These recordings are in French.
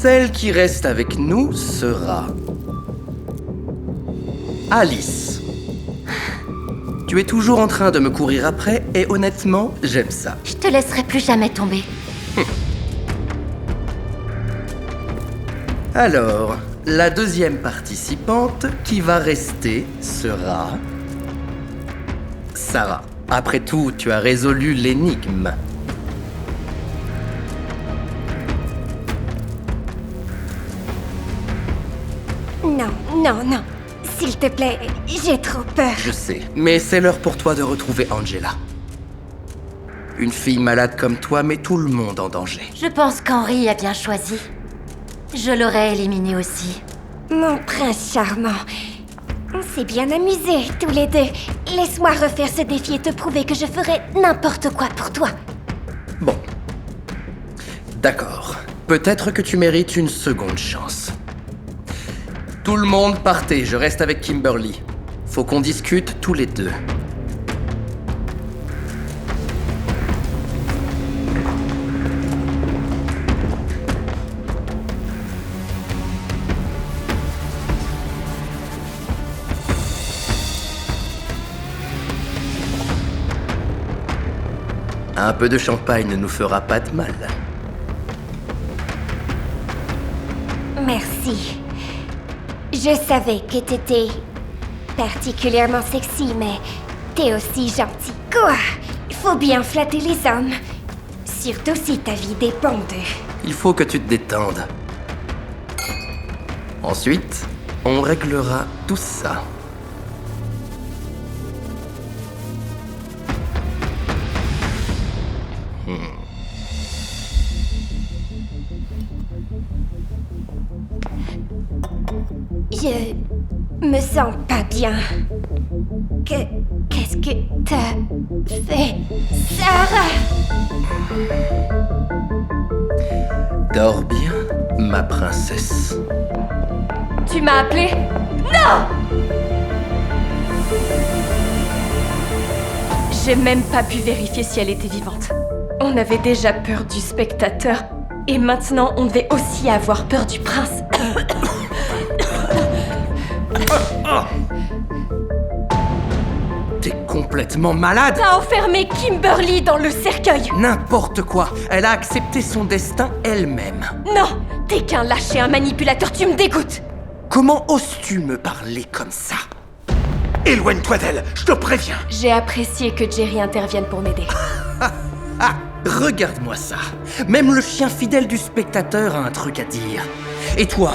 Celle qui reste avec nous sera... Alice. Tu es toujours en train de me courir après et honnêtement, j'aime ça. Je te laisserai plus jamais tomber. Alors, la deuxième participante qui va rester sera... Sarah. Après tout, tu as résolu l'énigme. Non. S'il te plaît, j'ai trop peur. Je sais, mais c'est l'heure pour toi de retrouver Angela. Une fille malade comme toi met tout le monde en danger. Je pense qu'Henri a bien choisi. Je l'aurais éliminé aussi. Mon prince charmant. On s'est bien amusés, tous les deux. Laisse-moi refaire ce défi et te prouver que je ferai n'importe quoi pour toi. Bon. D'accord. Peut-être que tu mérites une seconde chance. Tout le monde partez, je reste avec Kimberly. Faut qu'on discute tous les deux. Un peu de champagne ne nous fera pas de mal. Merci. Je savais que t'étais particulièrement sexy, mais t'es aussi gentil. Quoi? Il faut bien flatter les hommes. Surtout si ta vie dépend d'eux. Il faut que tu te détendes. Ensuite, on réglera tout ça. Je me sens pas bien. Qu'est-ce que t'as fait, Sarah? Dors bien, ma princesse. Tu m'as appelé? Non! J'ai même pas pu vérifier si elle était vivante. On avait déjà peur du spectateur. Et maintenant, on devait aussi avoir peur du prince. T'es complètement malade! T'as enfermé Kimberly dans le cercueil! N'importe quoi! Elle a accepté son destin elle-même. Non! T'es qu'un lâche et un manipulateur, tu me dégoûtes! Comment oses-tu me parler comme ça? Éloigne-toi d'elle, je te préviens. J'ai apprécié que Jerry intervienne pour m'aider. Ah, regarde-moi ça. Même le chien fidèle du spectateur a un truc à dire. Et toi?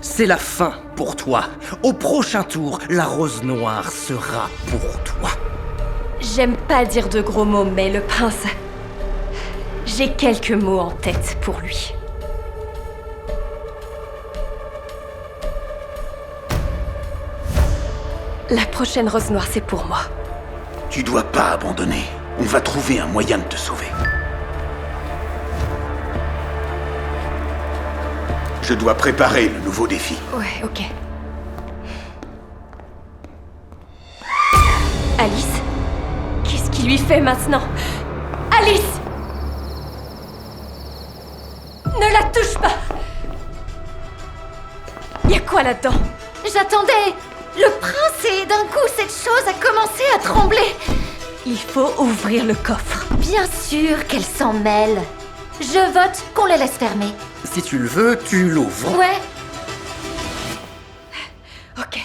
C'est la fin pour toi. Au prochain tour, la rose noire sera pour toi. J'aime pas dire de gros mots, mais le prince... J'ai quelques mots en tête pour lui. La prochaine rose noire, c'est pour moi. Tu dois pas abandonner. On va trouver un moyen de te sauver. Je dois préparer le nouveau défi. Ouais, ok. Alice? Qu'est-ce qui lui fait maintenant? Alice! Ne la touche pas! Y'a quoi là-dedans? J'attendais le prince et d'un coup, cette chose a commencé à trembler. Il faut ouvrir le coffre. Bien sûr qu'elle s'en mêle. Je vote qu'on les laisse fermer. Si tu le veux, tu l'ouvres. Ouais. Ok.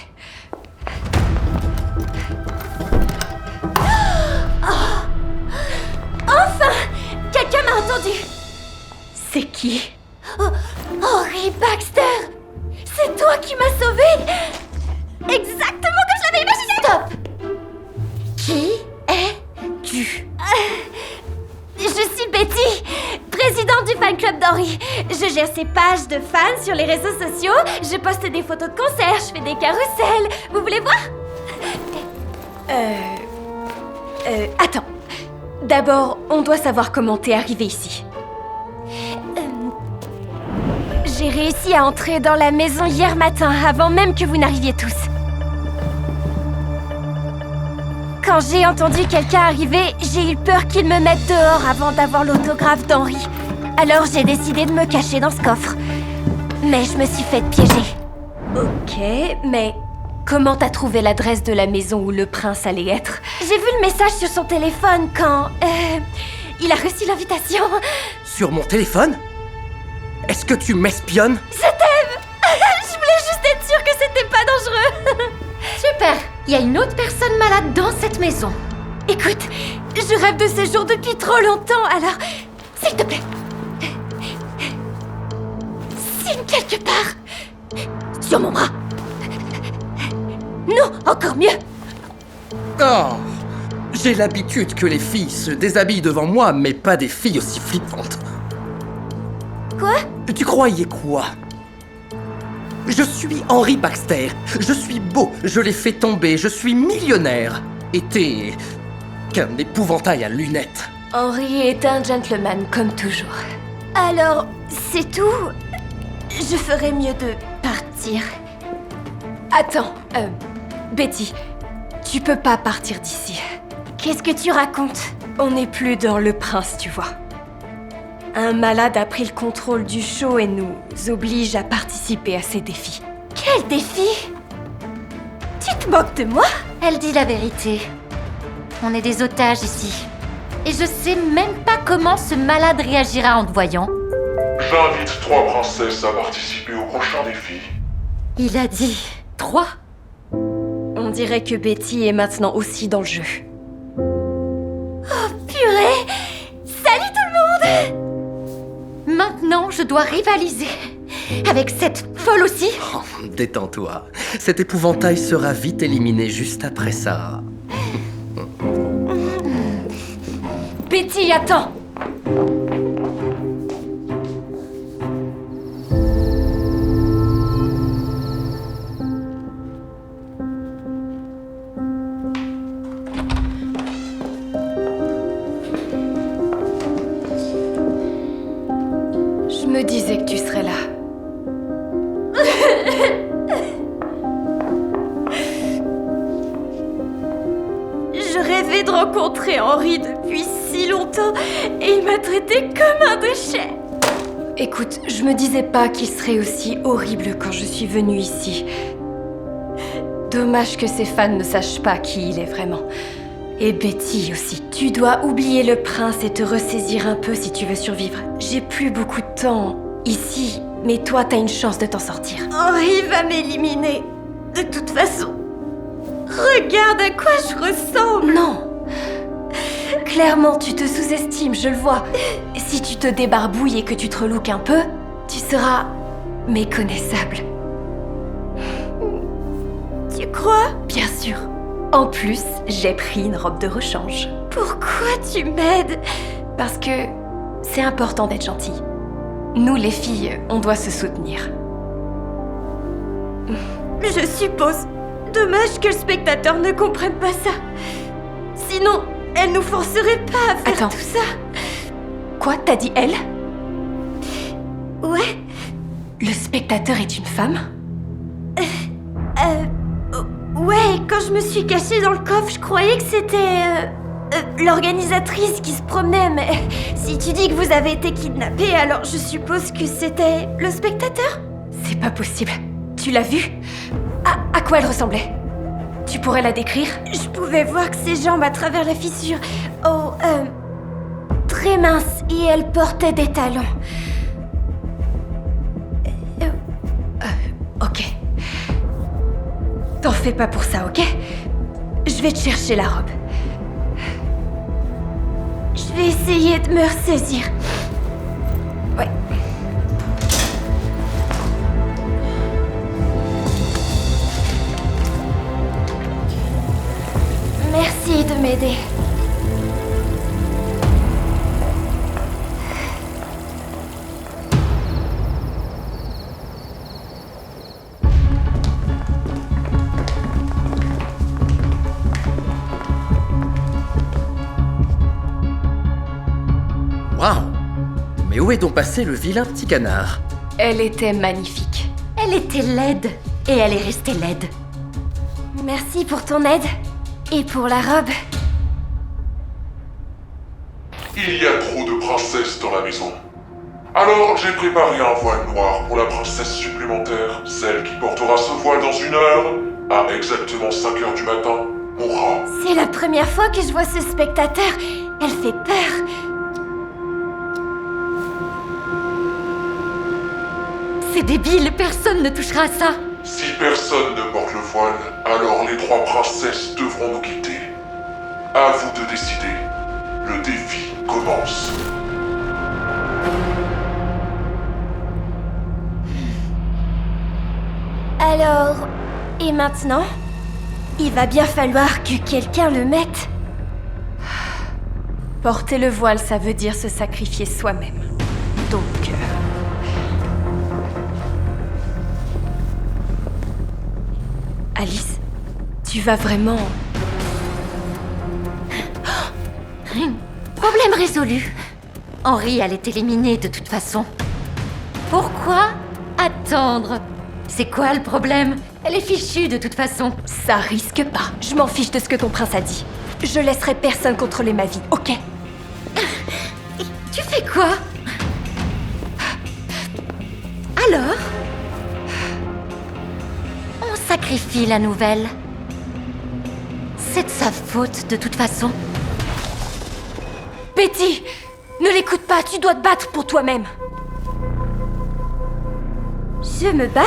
Enfin! Quelqu'un m'a entendu. C'est qui? Henri Baxter! C'est toi qui m'as sauvée! Exactement comme je l'avais imaginé! Stop! Qui es-tu? Je suis Betty, présidente du fan club d'Henri. Je gère ses pages de fans sur les réseaux sociaux. Je poste des photos de concerts, je fais des carousels. Vous voulez voir? Attends. D'abord, on doit savoir comment t'es arrivée ici. J'ai réussi à entrer dans la maison hier matin, avant même que vous n'arriviez tous. Quand j'ai entendu quelqu'un arriver, j'ai eu peur qu'il me mette dehors avant d'avoir l'autographe d'Henri. Alors j'ai décidé de me cacher dans ce coffre. Mais je me suis fait piéger. Ok, mais comment t'as trouvé l'adresse de la maison où le prince allait être? J'ai vu le message sur son téléphone quand... il a reçu l'invitation. Sur mon téléphone? Est-ce que tu m'espionnes? Je t'aime. Je voulais juste être sûre que c'était pas dangereux. Super. Il y a une autre personne malade dans cette maison. Écoute, je rêve de ce jour depuis trop longtemps, alors... S'il te plaît. Signe quelque part. Sur mon bras. Non, encore mieux. Oh! J'ai l'habitude que les filles se déshabillent devant moi, mais pas des filles aussi flippantes. Quoi? Tu croyais quoi? Je suis Henry Baxter. Je suis beau, je l'ai fait tomber, je suis millionnaire. Et t'es... qu'un épouvantail à lunettes. Henry est un gentleman, comme toujours. Alors, c'est tout? Je ferais mieux de partir. Attends, Betty, tu peux pas partir d'ici. Qu'est-ce que tu racontes? On n'est plus dans Le Prince, tu vois. Un malade a pris le contrôle du show et nous oblige à participer à ces défis. Quel défi? Tu te moques de moi? Elle dit la vérité. On est des otages ici. Et je sais même pas comment ce malade réagira en te voyant. J'invite 3 princesses à participer au prochain défi. Il a dit 3. On dirait que Betty est maintenant aussi dans le jeu. Purée! Salut tout le monde! Maintenant, je dois rivaliser. Avec cette folle aussi. Oh, détends-toi. Cet épouvantail sera vite éliminé juste après ça. Betty, attends! Je me disais que tu serais là. Je rêvais de rencontrer Henry depuis si longtemps et il m'a traité comme un déchet. Écoute, je me disais pas qu'il serait aussi horrible quand je suis venue ici. Dommage que ses fans ne sachent pas qui il est vraiment. Et Betty aussi. Tu dois oublier le prince et te ressaisir un peu si tu veux survivre. J'ai plus beaucoup de temps ici, mais toi t'as une chance de t'en sortir. Henry va m'éliminer. De toute façon. Regarde à quoi je ressemble. Non! Clairement, tu te sous-estimes, je le vois. Si tu te débarbouilles et que tu te relooks un peu, tu seras méconnaissable. Tu crois? Bien sûr. En plus, j'ai pris une robe de rechange. Pourquoi tu m'aides? Parce que c'est important d'être gentille. Nous, les filles, on doit se soutenir. Je suppose. Dommage que le spectateur ne comprenne pas ça. Sinon, elle nous forcerait pas à faire Attends. tout ça. Quoi? T'as dit elle? Ouais. Le spectateur est une femme? Ouais, quand je me suis cachée dans le coffre, je croyais que c'était... l'organisatrice qui se promenait, mais si tu dis que vous avez été kidnappée, alors je suppose que c'était le spectateur? C'est pas possible. Tu l'as vue? À quoi elle ressemblait? Tu pourrais la décrire? Je pouvais voir que ses jambes à travers la fissure. Oh, très mince, et elle portait des talons. Ok. T'en fais pas pour ça, ok? Je vais te chercher la robe. Je vais essayer de me ressaisir. Ouais. Merci de m'aider. Waouh! Mais où est donc passé le vilain petit canard? Elle était magnifique. Elle était laide. Et elle est restée laide. Merci pour ton aide. Et pour la robe. Il y a trop de princesses dans la maison. Alors j'ai préparé un voile noir pour la princesse supplémentaire, celle qui portera ce voile dans 1 heure, à exactement 5 heures du matin, mourra. C'est la première fois que je vois ce spectateur. Elle fait peur. C'est débile, personne ne touchera à ça. Si personne ne porte le voile, alors les 3 princesses devront nous quitter. À vous de décider. Le défi commence. Alors, et maintenant? Il va bien falloir que quelqu'un le mette. Porter le voile, ça veut dire se sacrifier soi-même. Donc... Alice, tu vas vraiment... Problème résolu. Henri allait éliminer de toute façon. Pourquoi attendre? C'est quoi le problème? Elle est fichue de toute façon. Ça risque pas. Je m'en fiche de ce que ton prince a dit. Je laisserai personne contrôler ma vie, ok? Tu fais quoi? Alors? On sacrifie la nouvelle. C'est de sa faute de toute façon. Betty! Ne l'écoute pas, tu dois te battre pour toi-même. Je me bats?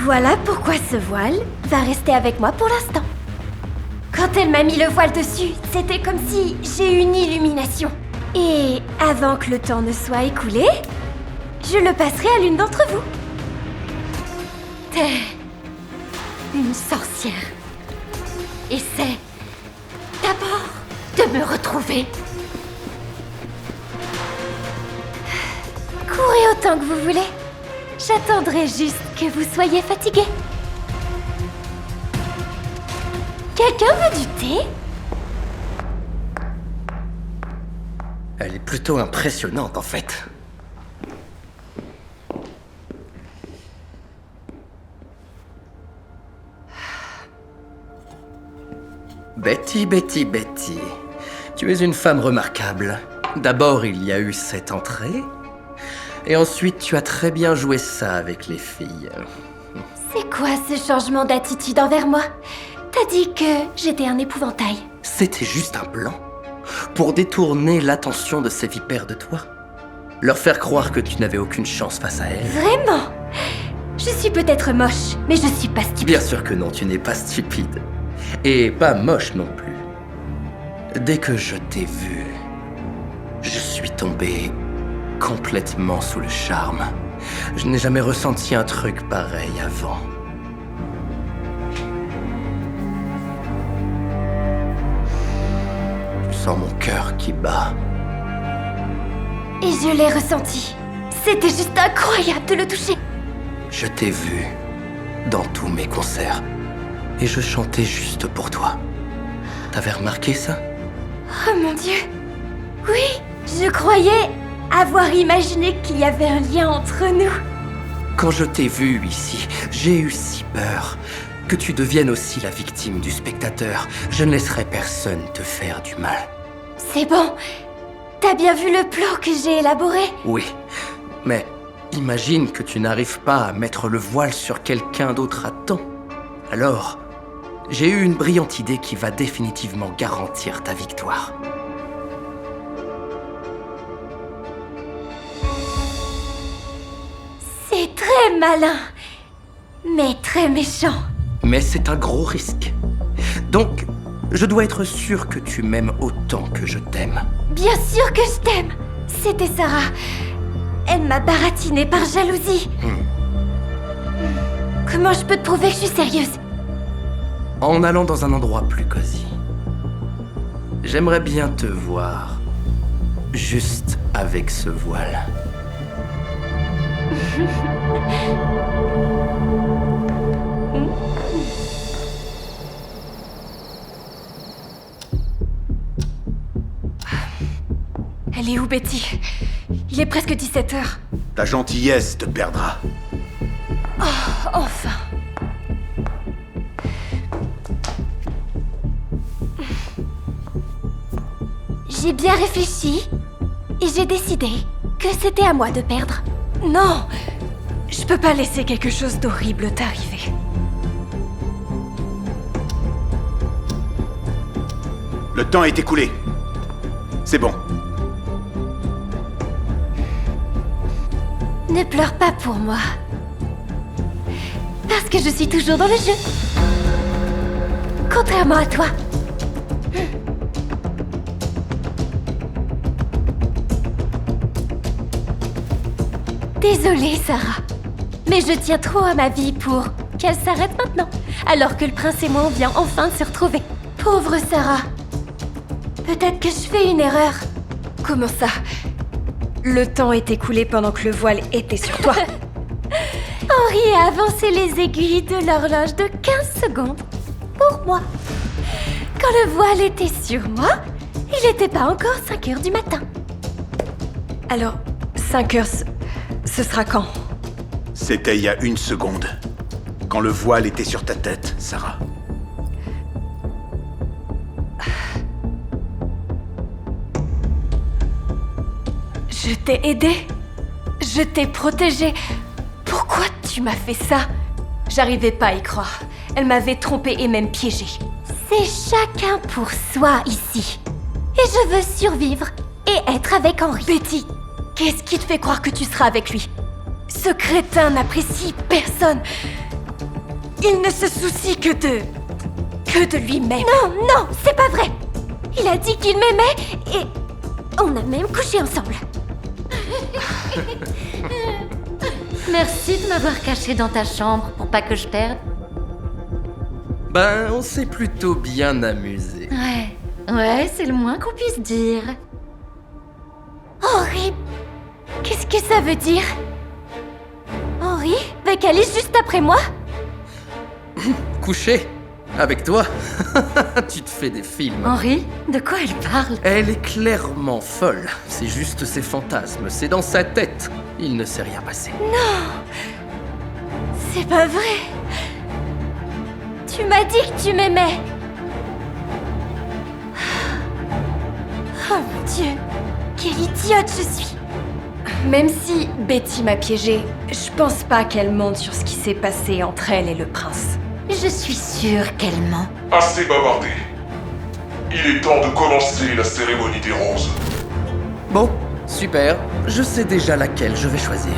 Voilà pourquoi ce voile va rester avec moi pour l'instant. Quand elle m'a mis le voile dessus, c'était comme si j'ai eu une illumination. Et avant que le temps ne soit écoulé, je le passerai à l'une d'entre vous. T'es une sorcière. Et c'est d'abord de me retrouver. Courez autant que vous voulez. J'attendrai juste que vous soyez fatigué. Quelqu'un veut du thé? Elle est plutôt impressionnante en fait. Betty, Betty, Betty. Tu es une femme remarquable. D'abord, il y a eu cette entrée. Et ensuite, tu as très bien joué ça avec les filles. C'est quoi ce changement d'attitude envers moi? T'as dit que j'étais un épouvantail. C'était juste un plan pour détourner l'attention de ces vipères de toi. Leur faire croire que tu n'avais aucune chance face à elles. Vraiment? Je suis peut-être moche, mais je suis pas stupide. Bien sûr que non, tu n'es pas stupide. Et pas moche non plus. Dès que je t'ai vu, je suis tombé complètement sous le charme. Je n'ai jamais ressenti un truc pareil avant. Je sens mon cœur qui bat. Et je l'ai ressenti. C'était juste incroyable de le toucher. Je t'ai vu dans tous mes concerts. Et je chantais juste pour toi. T'avais remarqué ça? Oh mon Dieu! Oui, je croyais avoir imaginé qu'il y avait un lien entre nous. Quand je t'ai vu ici, j'ai eu si peur que tu deviennes aussi la victime du spectateur. Je ne laisserai personne te faire du mal. C'est bon. T'as bien vu le plan que j'ai élaboré? Oui, mais imagine que tu n'arrives pas à mettre le voile sur quelqu'un d'autre à temps. Alors, j'ai eu une brillante idée qui va définitivement garantir ta victoire. C'est très malin, mais très méchant. Mais c'est un gros risque. Donc, je dois être sûr que tu m'aimes autant que je t'aime. Bien sûr que je t'aime. C'était Sarah. Elle m'a baratinée par jalousie. Comment je peux te prouver que je suis sérieuse? En allant dans un endroit plus cosy. J'aimerais bien te voir, juste avec ce voile. Elle est où, Betty? Il est presque 17h. Ta gentillesse te perdra. Enfin. J'ai bien réfléchi et j'ai décidé. que c'était à moi de perdre. Non! Je peux pas laisser quelque chose d'horrible t'arriver. Le temps est écoulé. C'est bon. Ne pleure pas pour moi. Parce que je suis toujours dans le jeu. Contrairement à toi. Désolée, Sarah. Mais je tiens trop à ma vie pour qu'elle s'arrête maintenant. Alors que le prince et moi, on vient enfin de se retrouver. Pauvre Sarah. Peut-être que je fais une erreur. Comment ça? Le temps est écoulé pendant que le voile était sur toi. Henri a avancé les aiguilles de l'horloge de 15 secondes. Pour moi. Quand le voile était sur moi, il n'était pas encore 5 heures du matin. Alors, 5 heures, ce sera quand? C'était il y a 1 seconde. Quand le voile était sur ta tête, Sarah. Je t'ai aidé. Je t'ai protégé. Pourquoi tu m'as fait ça? J'arrivais pas à y croire. Elle m'avait trompée et même piégée. C'est chacun pour soi ici. Et je veux survivre et être avec Henri. Betty, qu'est-ce qui te fait croire que tu seras avec lui? Ce crétin n'apprécie personne. Il ne se soucie que de lui-même. Non, non, c'est pas vrai. Il a dit qu'il m'aimait et on a même couché ensemble. Merci de m'avoir caché dans ta chambre pour pas que je perde. Ben, on s'est plutôt bien amusé. Ouais, c'est le moins qu'on puisse dire. Henri, qu'est-ce que ça veut dire? Henri, avec Alice juste après moi? Couché avec toi. Tu te fais des films. Henri, de quoi elle parle? Elle est clairement folle. C'est juste ses fantasmes. C'est dans sa tête. Il ne s'est rien passé. C'est pas vrai. Tu m'as dit que tu m'aimais. Oh mon Dieu, quelle idiote je suis. Même si Betty m'a piégée, je pense pas qu'elle mente sur ce qui s'est passé entre elle et le prince. Je suis sûre qu'elle ment. Assez bavardé. Il est temps de commencer la cérémonie des roses. Bon, super. Je sais déjà laquelle je vais choisir.